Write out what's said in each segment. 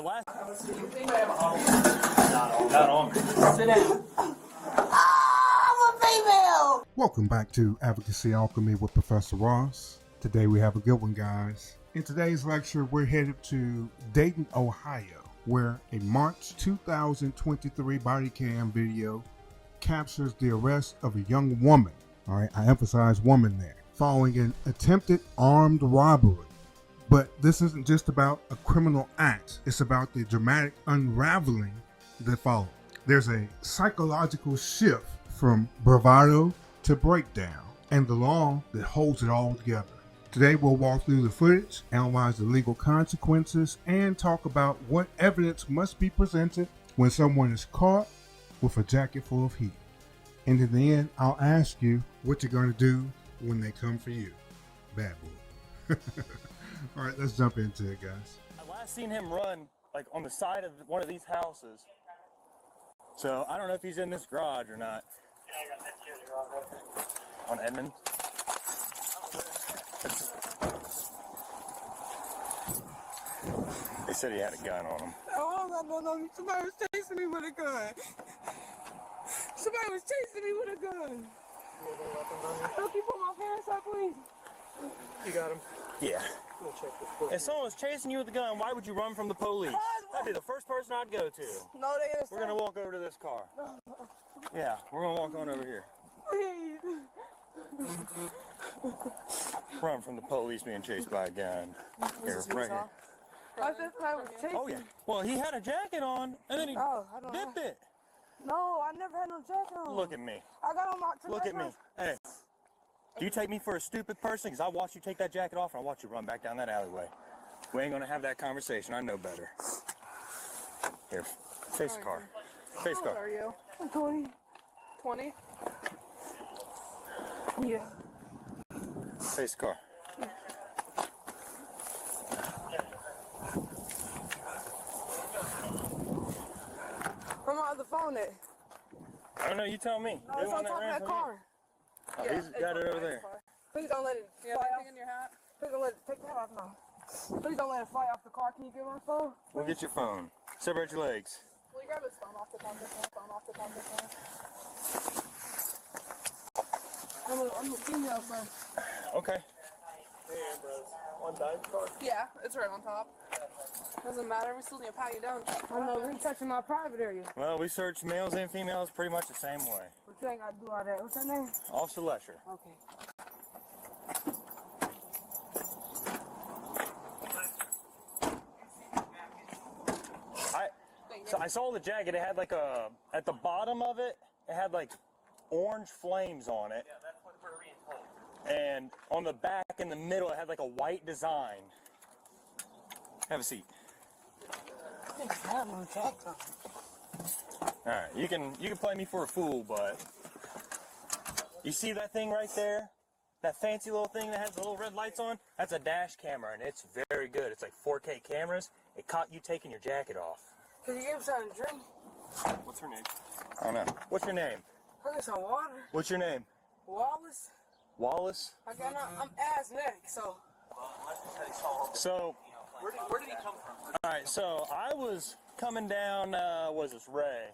Not on me. Sit down. I'm a female. Welcome back to Advocacy, Alchemy with Professor Ross. Today we have a good one, guys. In today's lecture, we're headed to Dayton, Ohio, where a March 2023 Bodycam video captures the arrest of a young woman. All right, I emphasize woman there, following an attempted armed robbery. But this isn't just about a criminal act. It's about the dramatic unraveling that followed. There's a psychological shift from bravado to breakdown, and the law that holds it all together. Today we'll walk through the footage, analyze the legal consequences, and talk about what evidence must be presented when someone is caught with a jacket full of heat. And in the end, I'll ask you what you're going to do when they come for you. Bad boy. All right, let's jump into it, guys. I last seen him run like on the side of one of these houses. So I don't know if he's in this garage or not. On Edmond. They said he had a gun on him. Oh, no. Somebody was chasing me with a gun. Somebody was chasing me with a gun. Help you put my pants up, please. You got him? Yeah. If someone was chasing you with a gun, why would you run from the police? That'd be the first person I'd go to. No, they didn't. We're gonna walk over to this car. Yeah, we're gonna walk on over here. Run from the police being chased by a gun. Here, right here. I said somebody was chasing Oh yeah. Well, he had a jacket on, and then he dipped it. No, I never had no jacket on. Look at me. I got on my. Look at me. Hey. Do you take me for a stupid person? Because I watched you take that jacket off, and I watched you run back down that alleyway. We ain't gonna have that conversation. I know better. Here, face the car. Face the How old car. are you? I'm 20. 20? Yeah. Face the car. Where my other phone at? I don't know. You tell me. No, it's on top of that car. Oh, he's got it over there. Please don't let it fly off. in your hat? Please don't let it take the hat off now. Please don't let it fly off the car. Can you get my phone? We'll get your phone. Separate your legs. Will you grab his phone off the top of the phone? Off the top of the phone. I'm a female, sir. Okay. Hey, bros. One dive car? Yeah, it's right on top. Doesn't matter, we still need to pat you down. I know you're touching my private area. Well, we search males and females pretty much the same way. But you ain't got to do all that. What's your name? Officer Lesher. Okay. So I saw the jacket. It had like at the bottom of it, it had like orange flames on it. Yeah, that's what we're being told. And on the back in the middle, it had like a white design. Have a seat. I have no jacket on. All right, you can play me for a fool, but you see that thing right there? That fancy little thing that has the little red lights on? That's a dash camera, and it's very good. It's like 4K cameras. It caught you taking your jacket off. Can you give me something to drink? What's her name? I don't know. What's your name? I get some water. What's your name? Wallace? Wallace? I'm asthmatic, so. So, Where did he come from? all right, so I was coming down, was this Ray?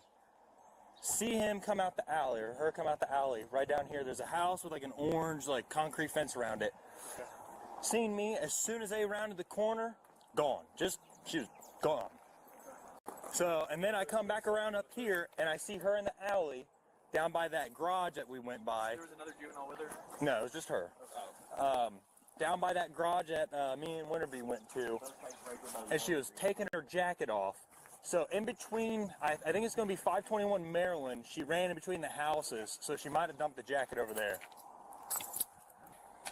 See him come out the alley, or her come out the alley. Right down here, there's a house with like an orange, like concrete fence around it. Seen me, as soon as they rounded the corner, gone. She was gone. So, and then I come back around up here, and I see her in the alley, down by that garage that we went by. There was another juvenile with her? No, it was just her. Down by that garage that me and Winterby went to, and she was taking her jacket off. So in between, I think it's going to be 521 Maryland, she ran in between the houses, so she might have dumped the jacket over there.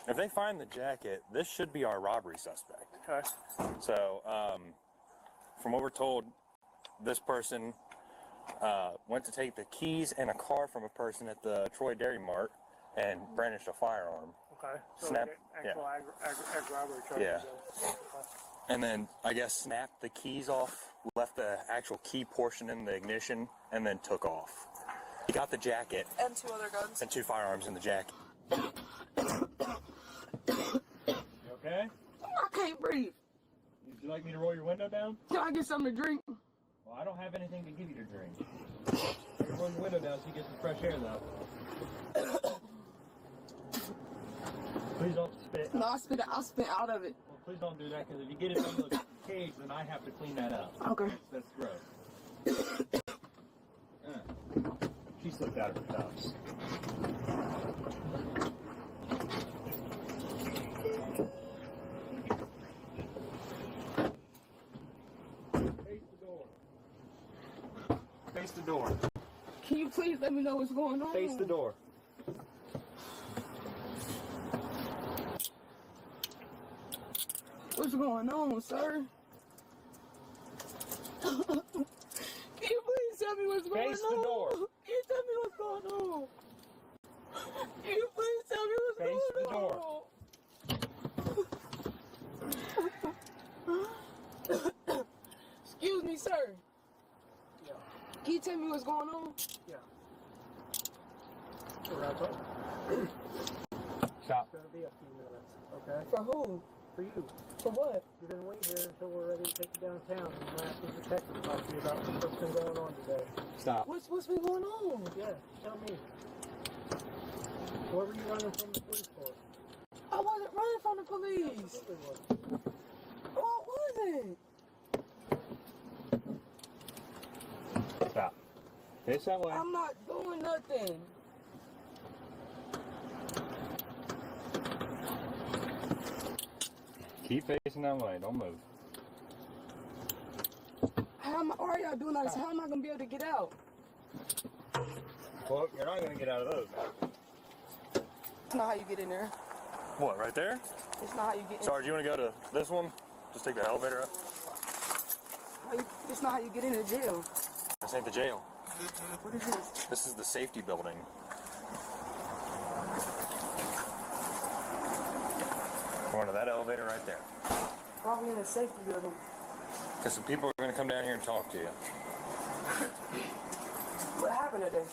If they find the jacket, this should be our robbery suspect. Okay. So, from what we're told, this person went to take the keys and a car from a person at the Troy Dairy Mart and brandished a firearm. Okay. So Snap. like actual ag robbery charges. Yeah. Okay. And then I guess snapped the keys off, left the actual key portion in the ignition, and then took off. He got the jacket And 2 other guns. and 2 firearms in the jacket. You okay? I can't breathe. You you like me to roll your window down? Can I get something to drink? Well, I don't have anything to give you to drink. Roll your window down so you get some fresh air, though. Please don't spit. No, I'll spit out of it. Well, please don't do that, because if you get it in the cage, then I have to clean that up. Okay. That's gross. She slipped out of her cuffs. Face the door. Can you please let me know what's going on? Face the door. What's going on, sir? Can you please tell me what's going on? Face the door. Can you tell me what's going on? Can you please tell me what's Face the going on? Excuse me, sir. Yeah. Can you tell me what's going on? Yeah. We're gonna talk. Stop. It's gonna be a few minutes, okay? For who? For you. For what? You're gonna wait here until we're ready to take you downtown, and I'm gonna ask the detective to talk to you about what's been going on today. Stop. What's been going on? Yeah, tell me. What were you running from the police for? I wasn't running from the police. Absolutely was. What was it? Stop. Face that way. I'm not doing nothing. Keep facing that way. Don't move. Why are y'all doing all this? How am I gonna be able to get out? Well, you're not going to get out of those. It's not how you get in there. What, right there? It's not how you get in. Sarge, you want to go to this one? Just take the elevator up. It's not how you get into jail. This ain't the jail. What is this? This is the safety building. Going to that elevator right there. Why are we in a safety building? Because some people are going to come down here and talk to you. What happened today?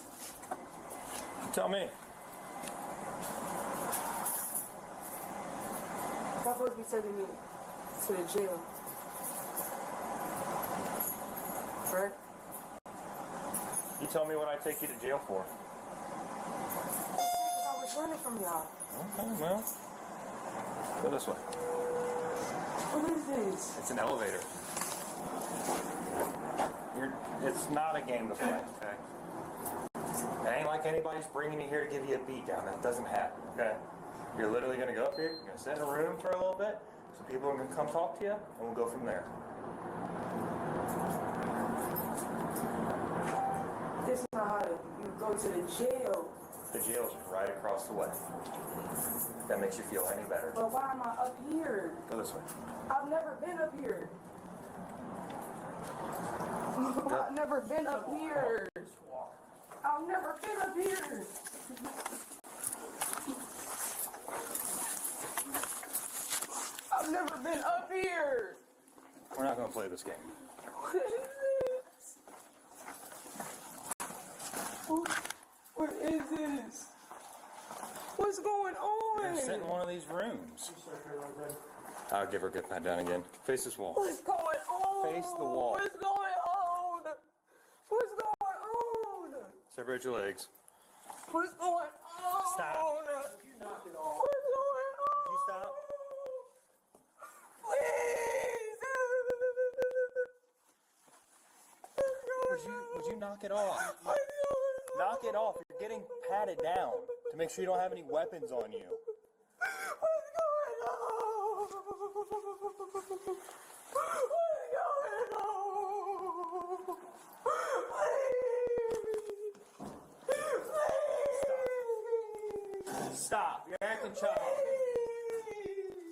Tell me. Y'all supposed to be taking me to the jail. Right? You tell me what I take you to jail for. I was running from y'all. Okay, well. Go this way. What is this? It's an elevator. It's not a game to play, okay? It ain't like anybody's bringing you here to give you a beat down. That doesn't happen, okay? You're literally going to go up here, you're going to sit in a room for a little bit, so people are going to come talk to you, and we'll go from there. This is not how you go to the jail. The jail's right across the way. If that makes you feel any better. But why am I up here? Go this way. I've never been up here. I've never been up here. I've never been up here. I've never been up here. We're not going to play this game. What is this? What is this? What's going You're on? sit in one of these rooms. I'll give her a good pat down again. Face this wall. What's going on? Face the wall. What's going on? What's going on? Separate your legs. What's going on? Stop. You knocked it off. What's going on? Did you stop? Please. Would you knock it off? What's going on? Knock it off. You're getting patted down to make sure you don't have any weapons on you. What's going on? What's going on? Please. Stop. You're acting childish.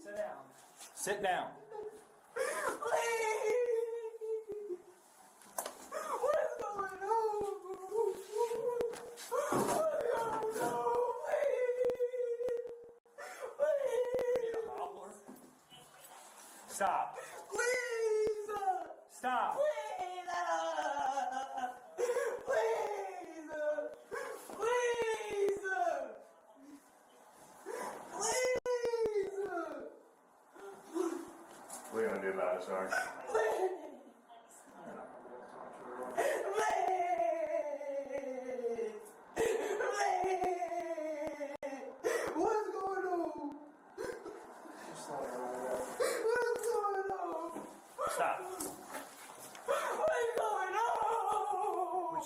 Sit down. Sit down. Please. What's going on? What's going on? Stop. Please. Stop. Please. Please. Please. Please. What are you going to do about it, Sarge?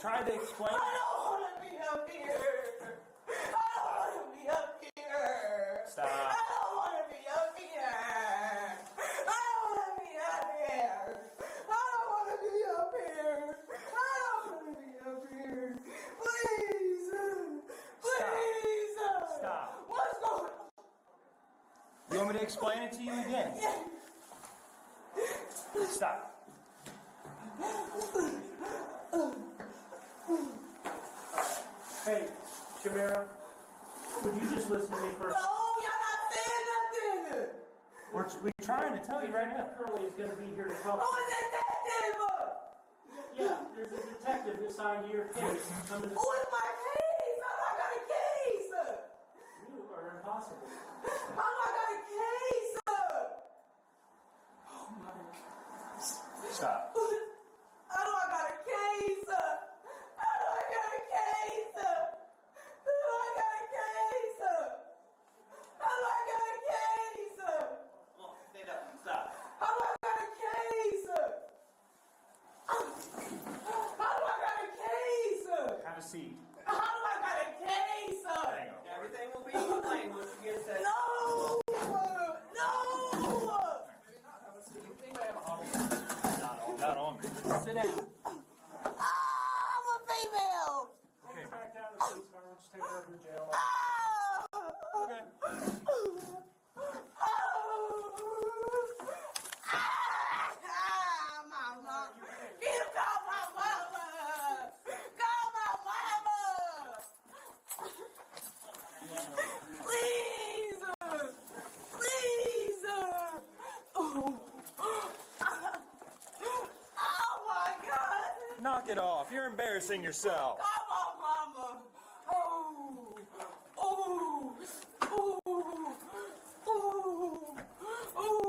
tried to explain. I don't want to be up here. I don't want to be up here. Stop. I don't want to be up here. I don't want to be up here. I don't want to be up here. I don't want to be up here. Please. Please. Stop. What's going on? You want me to explain it to you again? Stop. Hey, Shamira, would you just listen to me first? No, you're not saying nothing. We're trying to tell you right now. Curly is going to be here to help. Who is detective? Yeah, there's a detective assigned to your case. Who is my case? I got a case. You are impossible. I got a case. Stop. How do I got a case? How do I got a case? How do I got a case? How do I got a case? Oh, stand up. Stop. How do I got a case? How do I got a case? Have a seat. How do I got a case? Hang on. Everything will be explained once you get set. No! No! Not on me. Sit down. I'm a female! Take back down to the police car and just take her over to jail. Okay. Mama! You call my mama! Call my mama! Please! Please! Oh my God! Knock it off. You're embarrassing yourself. Come on, mama! Oh! Oh! Oh! Oh! Oh!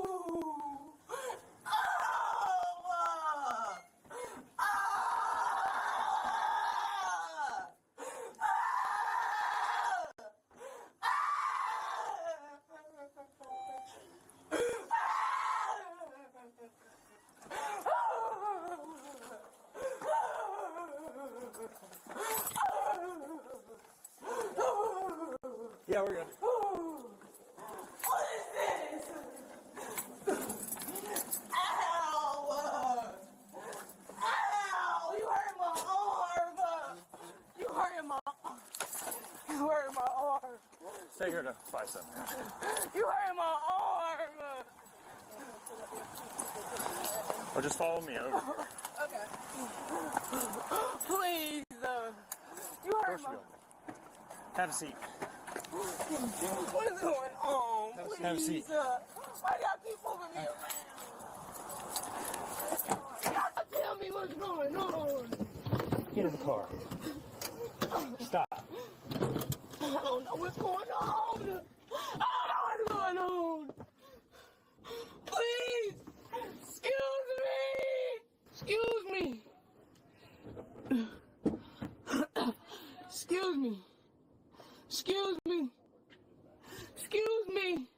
Yeah, we're good. What is this? Ow! Ow! You hurt my arm! You hurt my arm! You hurt my arm! Take her to buy something. You hurt my arm! Or just follow me over. Okay. Please! You Of hurt course you my... will. Have a seat. What is going on? Please. Have a seat. Why y'all keep moving me around? Y'all tell me what's going on. Get in the car. Stop. I don't know what's going on. I don't know what's going on. Please. Excuse me. Excuse me. Excuse me. Excuse me.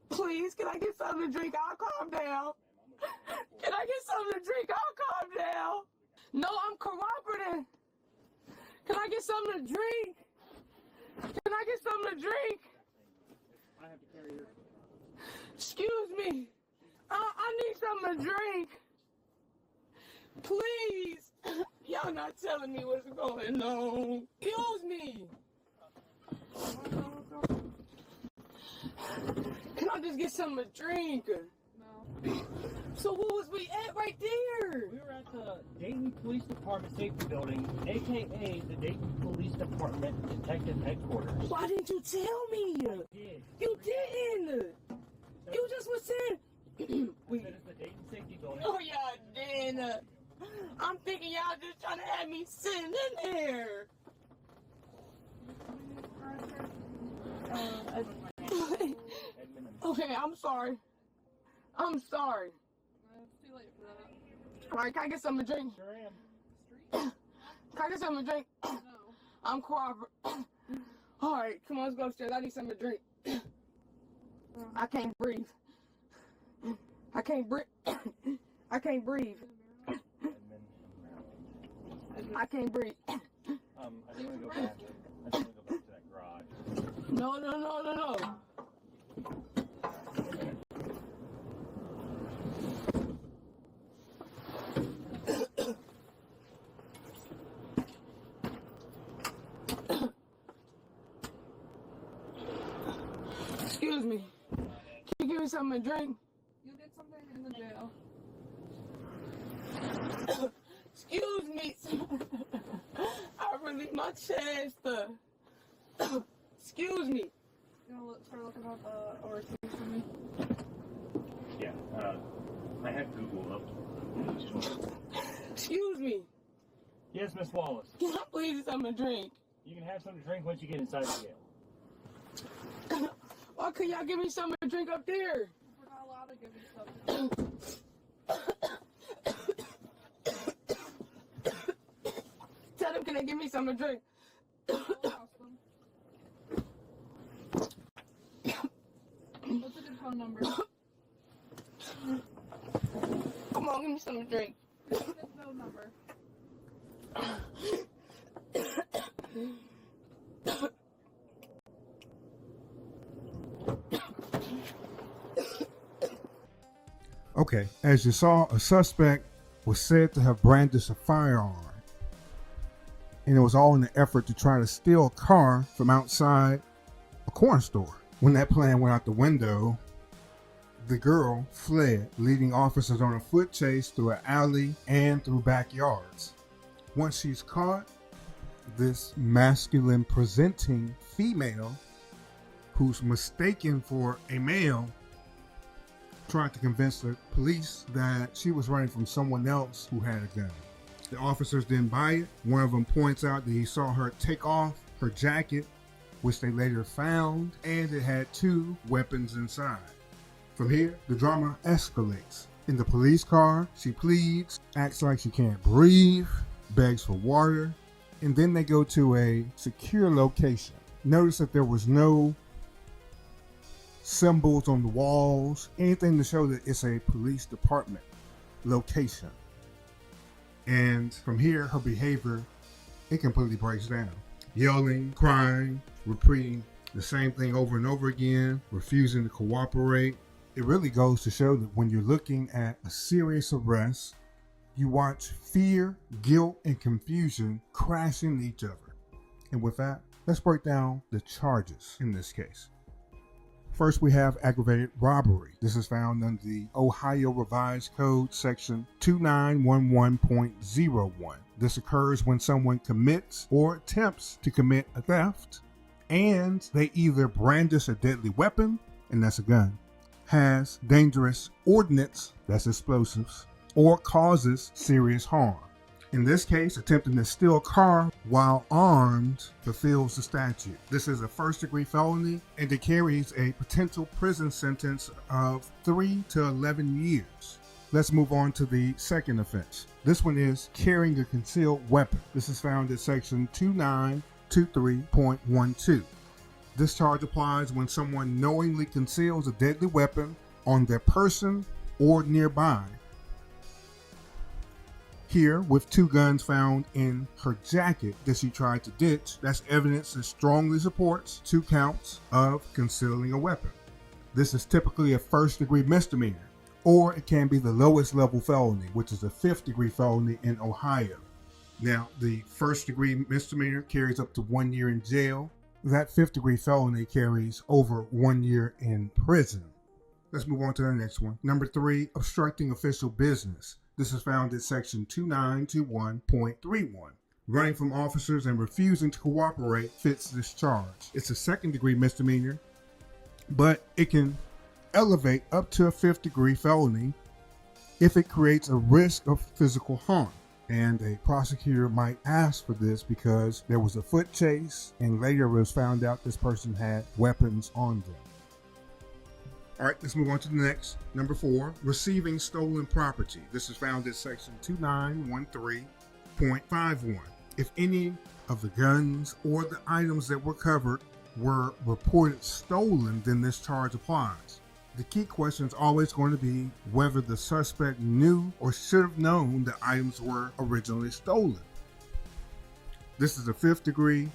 Please, can I get something to drink? I'll calm down. Can I get something to drink? I'll calm down. No, I'm cooperating. Can I get something to drink? Can I get something to drink? I have to carry her. Excuse me. I need something to drink. Please. Y'all not telling me what's going on. Excuse me. Can I just get something to drink? No. So what was we at right there? We were at the Dayton Police Department Safety Building, a.k.a. the Dayton Police Department Detective Headquarters. Why didn't you tell me? Did. You didn't. You just was saying. We said it's the Dayton Safety Building. Oh, y'all didn't. I'm thinking y'all just trying to have me sitting in there. Okay, I'm sorry. I'm sorry. It's too late for that. All right, can I get something to drink? Sure am. Street? Can I get something to drink? No. I'm cooperating. All right, come on, let's go upstairs. I need something to drink. I can't breathe. I can't breathe. I can't breathe. Edmund I can't breathe. I think we go back. I think we go back to that garage. No. Excuse me. Can you give me something to drink? You'll get something in the jail. Excuse me. I relieved my chest. Excuse me. You want to start looking up overseas for me? Yeah. I have Google up. Excuse me. Yes, Miss Wallace. Can I please get something to drink? You can have something to drink once you get inside the jail. Why couldn't y'all give me something to drink up there? We're not allowed to give you something. Tell them, can they give me something to drink? I'll ask them. What's a good phone number? Come on, give me something to drink. What's a good phone number? Okay, as you saw, a suspect was said to have brandished a firearm. And it was all in the effort to try to steal a car from outside a corner store. When that plan went out the window, the girl fled, leading officers on a foot chase through an alley and through backyards. Once she's caught, this masculine presenting female, who's mistaken for a male, tried to convince the police that she was running from someone else who had a gun. The officers didn't buy it. One of them points out that he saw her take off her jacket, which they later found, and it had 2 weapons inside. From here, the drama escalates. In the police car, she pleads, acts like she can't breathe, begs for water, and then they go to a secure location. Notice that there was no symbols on the walls, anything to show that it's a police department location. And from here, her behavior, it completely breaks down. Yelling, crying, repeating the same thing over and over again, refusing to cooperate. It really goes to show that when you're looking at a serious arrest, you watch fear, guilt, and confusion crash into each other. And with that, let's break down the charges in this case. First, we have aggravated robbery. This is found under the Ohio Revised Code section 2911.01. This occurs when someone commits or attempts to commit a theft, and they either brandish a deadly weapon, and that's a gun, has dangerous ordnance, that's explosives, or causes serious harm. In this case, attempting to steal a car while armed fulfills the statute. This is a first-degree felony, and it carries a potential prison sentence of 3 to 11 years. Let's move on to the second offense. This one is carrying a concealed weapon. This is found in section 2923.12. This charge applies when someone knowingly conceals a deadly weapon on their person or nearby. Here, with 2 guns found in her jacket that she tried to ditch, that's evidence that strongly supports 2 counts of concealing a weapon. This is typically a first-degree misdemeanor, or it can be the lowest level felony, which is a 5th-degree felony in Ohio. Now, the first-degree misdemeanor carries up to 1 year in jail. That 5th-degree felony carries over 1 year in prison. Let's move on to the next one. Number 3, obstructing official business. This is found in section 2921.31. Running from officers and refusing to cooperate fits this charge. It's a 2nd-degree misdemeanor, but it can elevate up to a 5th-degree felony if it creates a risk of physical harm. And a prosecutor might ask for this because there was a foot chase, and later it was found out this person had weapons on them. All right, let's move on to the next. Number 4, receiving stolen property. This is found in section 2913.51. If any of the guns or the items that were covered were reported stolen, then this charge applies. The key question is always going to be whether the suspect knew or should have known the items were originally stolen. This is a 5th degree,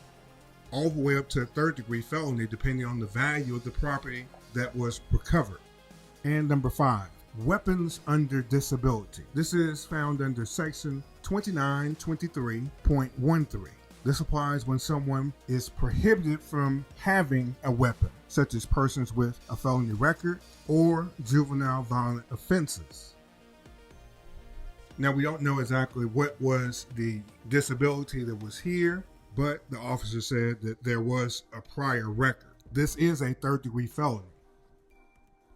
all the way up to a 3rd degree felony, depending on the value of the property that was recovered. And number 5, weapons under disability. This is found under section 2923.13. This applies when someone is prohibited from having a weapon, such as persons with a felony record or juvenile violent offenses. Now, we don't know exactly what was the disability that was here, but the officer said that there was a prior record. This is a 3rd degree felony.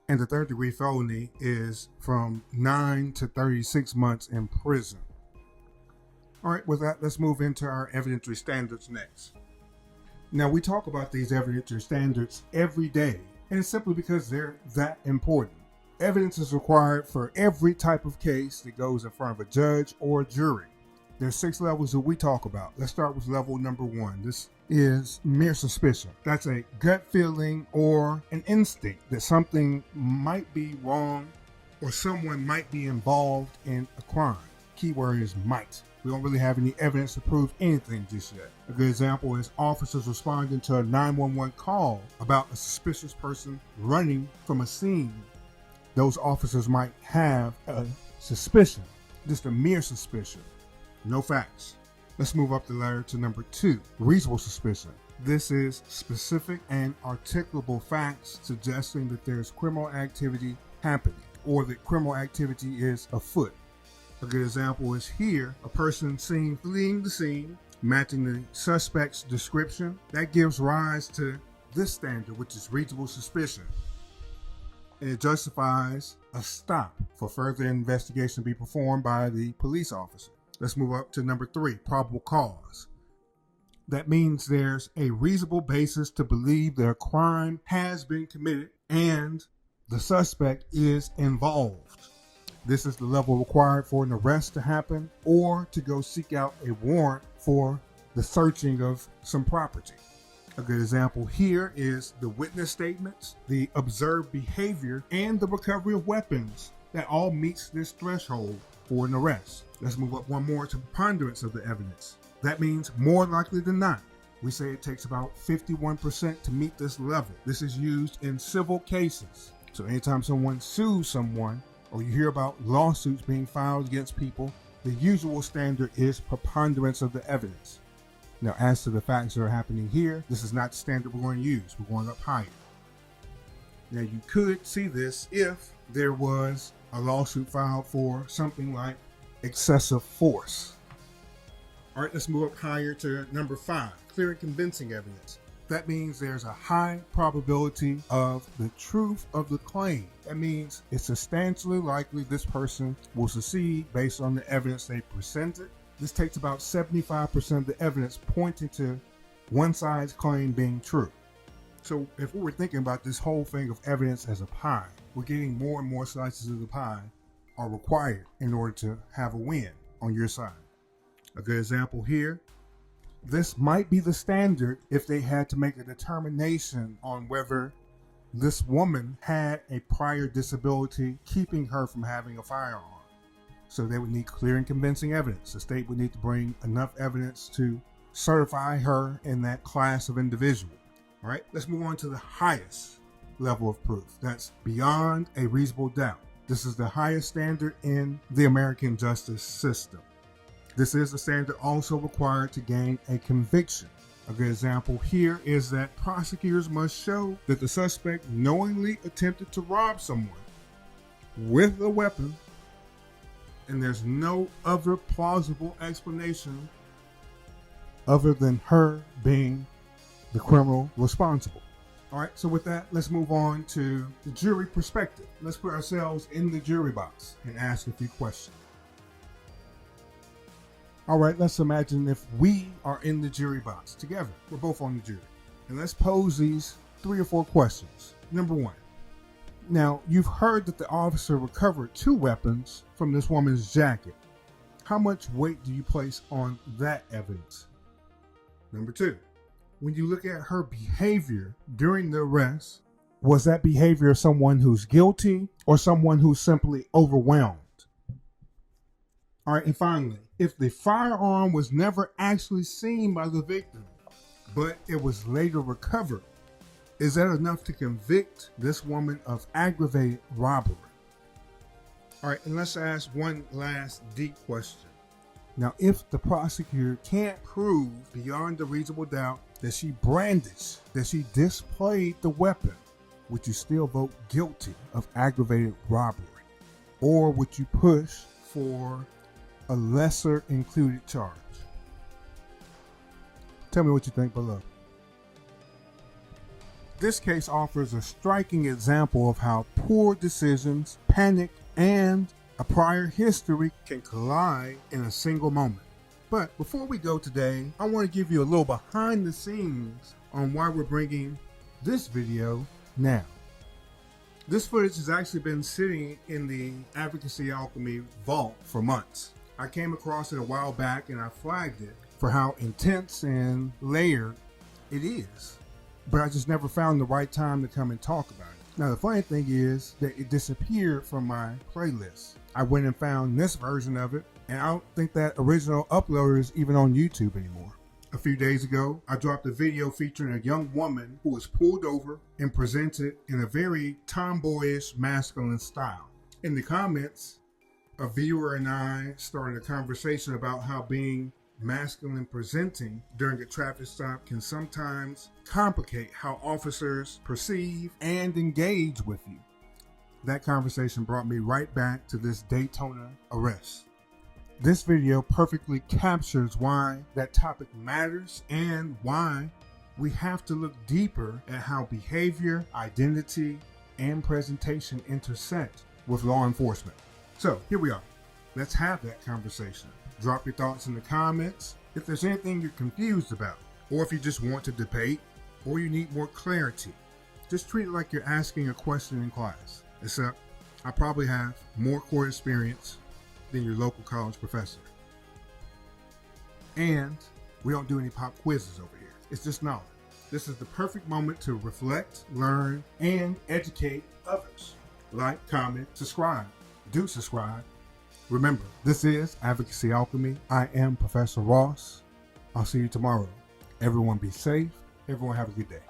And the 3rd degree felony is from 9 to 36 months in prison. All right, with that, let's move into our evidentiary standards next. Now, we talk about these evidentiary standards every day, and it's simply because they're that important. Evidence is required for every type of case that goes in front of a judge or a jury. There's 6 levels that we talk about. Let's start with level number 1. This is mere suspicion. That's a gut feeling or an instinct that something might be wrong or someone might be involved in a crime. Keyword is might. We don't really have any evidence to prove anything just yet. A good example is officers responding to a 911 call about a suspicious person running from a scene. Those officers might have a suspicion, just a mere suspicion. No facts. Let's move up the ladder to number 2, reasonable suspicion. This is specific and articulable facts suggesting that there's criminal activity happening or that criminal activity is afoot. A good example is here, a person seen fleeing the scene, matching the suspect's description. That gives rise to this standard, which is reasonable suspicion. And it justifies a stop for further investigation to be performed by the police officer. Let's move up to number 3, probable cause. That means there's a reasonable basis to believe that a crime has been committed and the suspect is involved. This is the level required for an arrest to happen or to go seek out a warrant for the searching of some property. A good example here is the witness statements, the observed behavior, and the recovery of weapons. That all meets this threshold for an arrest. Let's move up one more to preponderance of the evidence. That means more likely than not. We say it takes about 51% to meet this level. This is used in civil cases. So anytime someone sues someone, or you hear about lawsuits being filed against people, the usual standard is preponderance of the evidence. Now, as to the facts that are happening here, this is not the standard we're going to use. We're going up higher. Now, you could see this if there was a lawsuit filed for something like excessive force. All right, let's move up higher to number 5, clear and convincing evidence. That means there's a high probability of the truth of the claim. That means it's substantially likely this person will succeed based on the evidence they presented. This takes about 75% of the evidence pointing to one side's claim being true. So if we were thinking about this whole thing of evidence as a pie, we're getting more and more slices of the pie are required in order to have a win on your side. A good example here, this might be the standard if they had to make a determination on whether this woman had a prior disability keeping her from having a firearm. So they would need clear and convincing evidence. The state would need to bring enough evidence to certify her in that class of individual. All right, let's move on to the highest level of proof. That's beyond a reasonable doubt. This is the highest standard in the American justice system. This is the standard also required to gain a conviction. A good example here is that prosecutors must show that the suspect knowingly attempted to rob someone with a weapon, and there's no other plausible explanation other than her being the criminal responsible. All right, so with that, let's move on to the jury perspective. Let's put ourselves in the jury box and ask a few questions. All right, let's imagine if we are in the jury box together. We're both on the jury. And let's pose these 3 or 4 questions. Number 1. Now, you've heard that the officer recovered 2 weapons from this woman's jacket. How much weight do you place on that evidence? Number 2. When you look at her behavior during the arrest, was that behavior of someone who's guilty or someone who's simply overwhelmed? All right, and finally, if the firearm was never actually seen by the victim, but it was later recovered, is that enough to convict this woman of aggravated robbery? All right, and let's ask one last deep question. Now, if the prosecutor can't prove beyond a reasonable doubt that she brandished, that she displayed the weapon, would you still vote guilty of aggravated robbery? Or would you push for a lesser included charge? Tell me what you think below. This case offers a striking example of how poor decisions, panic, and a prior history can collide in a single moment. But before we go today, I want to give you a little behind the scenes on why we're bringing this video now. This footage has actually been sitting in the Advocacy Alchemy vault for months. I came across it a while back and I flagged it for how intense and layered it is. But I just never found the right time to come and talk about it. Now the funny thing is that it disappeared from my playlist. I went and found this version of it, and I don't think that original uploader is even on YouTube anymore. A few days ago, I dropped a video featuring a young woman who was pulled over and presented in a very tomboyish, masculine style. In the comments, a viewer and I started a conversation about how being masculine presenting during a traffic stop can sometimes complicate how officers perceive and engage with you. That conversation brought me right back to this Daytona arrest. This video perfectly captures why that topic matters and why we have to look deeper at how behavior, identity, and presentation intersect with law enforcement. So here we are. Let's have that conversation. Drop your thoughts in the comments if there's anything you're confused about, or if you just want to debate, or you need more clarity. Just treat it like you're asking a question in class, except I probably have more court experience than your local college professor. And we don't do any pop quizzes over here. It's just knowledge. This is the perfect moment to reflect, learn, and educate others. Like, comment, subscribe. Do subscribe. Remember, this is Advocacy Alchemy. I am Professor Ross. I'll see you tomorrow. Everyone be safe. Everyone have a good day.